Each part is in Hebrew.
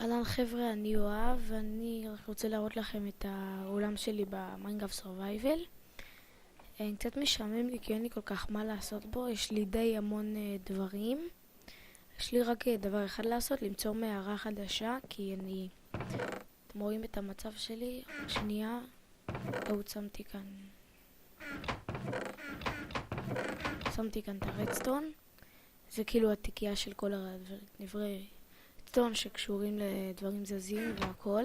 אהלן חבר'ה, אני יואב ואני רק רוצה להראות לכם את העולם שלי במיינקראפט סורווייבל. קצת משעמם לי כי אין לי כל כך מה לעשות בו, יש לי די המון דברים. יש לי רק דבר אחד לעשות, למצוא מערה חדשה, כי אתם רואים את המצב שלי? שנייה, שמתי כאן את הרדסטון. זה כאילו התיקייה של כל הדברי רדסטון שקשורים לדברים זזים והכל,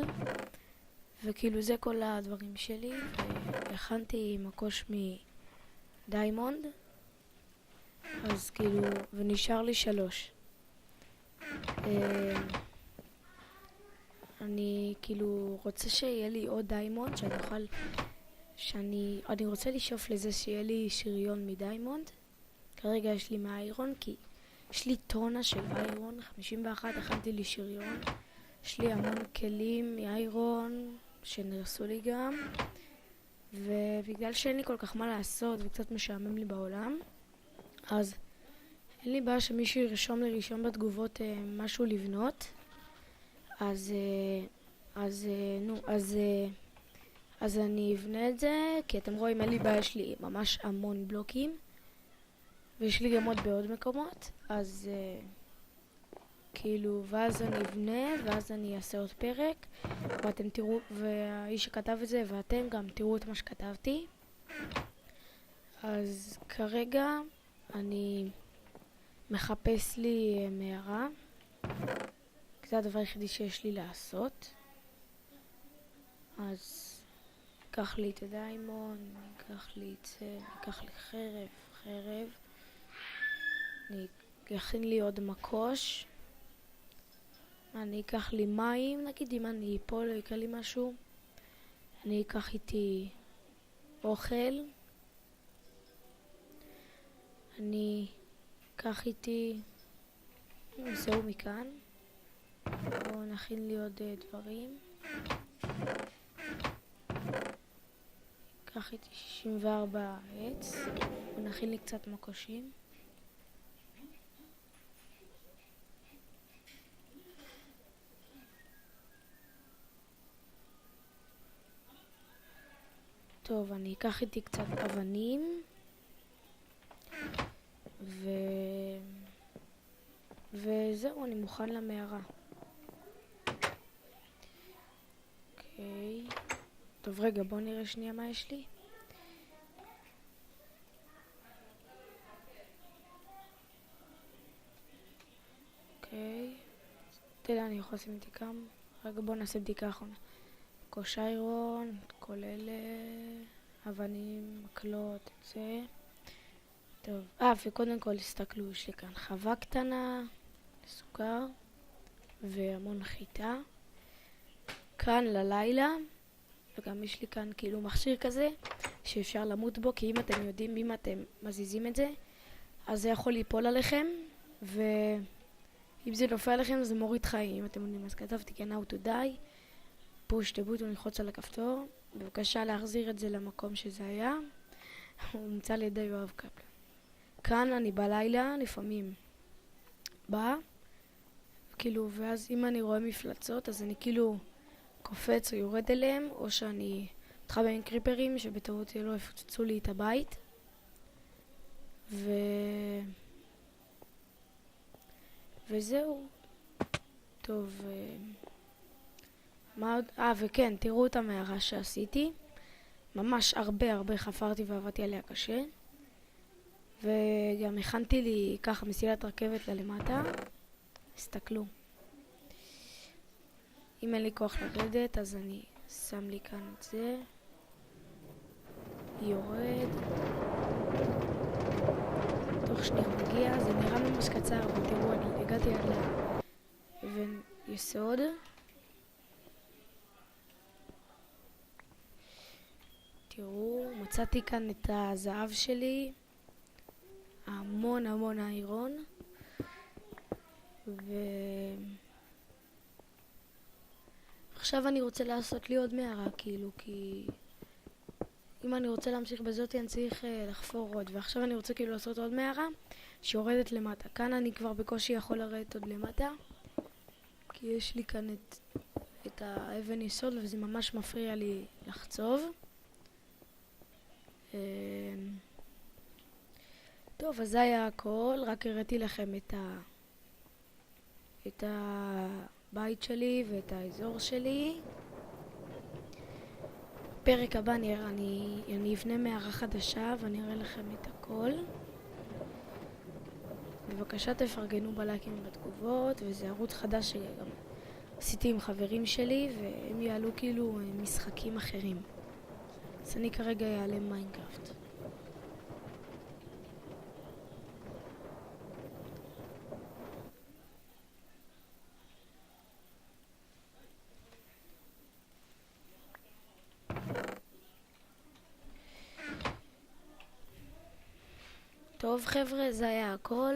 וכאילו זה כל הדברים שלי. והכנתי מקוש מדיימונד, אז כאילו, ונשאר לי 3. אני כאילו רוצה שיהיה לי עוד דיימונד אני רוצה לשאוף לזה שיהיה לי שריון מדיימונד. כרגע יש לי מהאיירון, כי יש לי טונה של איירון, 51, הכנתי לי שריון. יש לי המון כלים מאיירון שנרסו לי גם, ובגלל שאין לי כל כך מה לעשות וקצת משעמם לי בעולם, אז אין לי בעיה שמישהו ירשום לי ראשון בתגובות משהו לבנות. אז אני אבנה את זה, כי אתם רואים, אין לי בעיה, יש לי ממש המון בלוקים, ויש לי גם עוד בעוד מקומות. אז כאילו, ואז אני אבנה, ואז אני אעשה עוד פרק, ואתם תראו, והאיש שכתב את זה, ואתם גם תראו את מה שכתבתי. אז כרגע אני מחפש לי מערה, זה הדבר היחידי שיש לי לעשות. אז אקח לי את הדיימון, אקח לי את זה, אקח לי חרב, אני אכין לי עוד מקוש, אני אקח לי מים, נגיד אם אני אפול או יקרה לי משהו, אני אקח איתי אוכל, אני אקח איתי, זהו מכאן, בואו נכין לי עוד דברים. אקח איתי 64 עץ, ונכין לי קצת מקושים. טוב, אני אקח איתי קצת אבנים, וזהו, אני מוכן למערה. אוקיי. טוב, רגע, בואו נראה שנייה מה יש לי. אוקיי. תדע, אני יכול לשים איתי כמה. רגע, בואו נעשה בדיקה אחרונה. קוש איירון, כל אלה, אבנים, מקלות, את זה. טוב, וקודם כל הסתכלו, יש לי כאן חווה קטנה, סוכר, והמון חיטה. כאן ללילה, וגם יש לי כאן כאילו מכשיר כזה, שאפשר למות בו, כי אם אתם יודעים, אם אתם מזיזים את זה, אז זה יכול ליפול עליכם, ואם זה נופל עליכם, זה מוריד חיים. אם אתם יודעים, אז כתבתי כן, how to die, push the button, ללחוץ על הכפתור, בבקשה להחזיר את זה למקום שזה היה. הוא נמצא לידי יואב קפלן. כאן אני בלילה, לפעמים בא, כאילו, ואז אם אני רואה מפלצות, אז אני כאילו קופץ או יורד אליהם, או שאני מתחבא עם קריפרים שבטעות לא יפוצצו לי את הבית. וזהו. טוב, מה עוד? וכן, תראו את המערה שעשיתי. ממש הרבה חפרתי ועבדתי עליה קשה. וגם הכנתי לי ככה מסילת רכבת ללמטה. הסתכלו. אם אין לי כוח לרדת, אז אני שם לי כאן את זה. יורד. תוך שניה מגיע. זה נראה ממש קצר, אבל תראו, אני הגעתי עד לאבן יסוד. תראו, מצאתי כאן את הזהב שלי. המון איירון. עכשיו אני רוצה לעשות לי עוד מערה, כאילו, כי אם אני רוצה להמשיך בזאת אני צריך לחפור עוד, ועכשיו אני רוצה כאילו לעשות עוד מערה שיורדת למטה. כאן אני כבר בקושי יכול לרדת עוד למטה, כי יש לי כאן את האבן יסוד וזה ממש מפריע לי לחצוב. טוב, אז זה היה הכל, רק הראיתי לכם את הבית שלי ואת האזור שלי. בפרק הבא אני אבנה מערה חדשה ואני אראה לכם את הכל. בבקשה תפרגנו בלייקים ובתגובות, וזה ערוץ חדש שגם עשיתי עם חברים שלי והם יעלו כאילו משחקים אחרים. אז אני כרגע יעלה מיינקראפט. טוב חבר'ה, זה היה הכל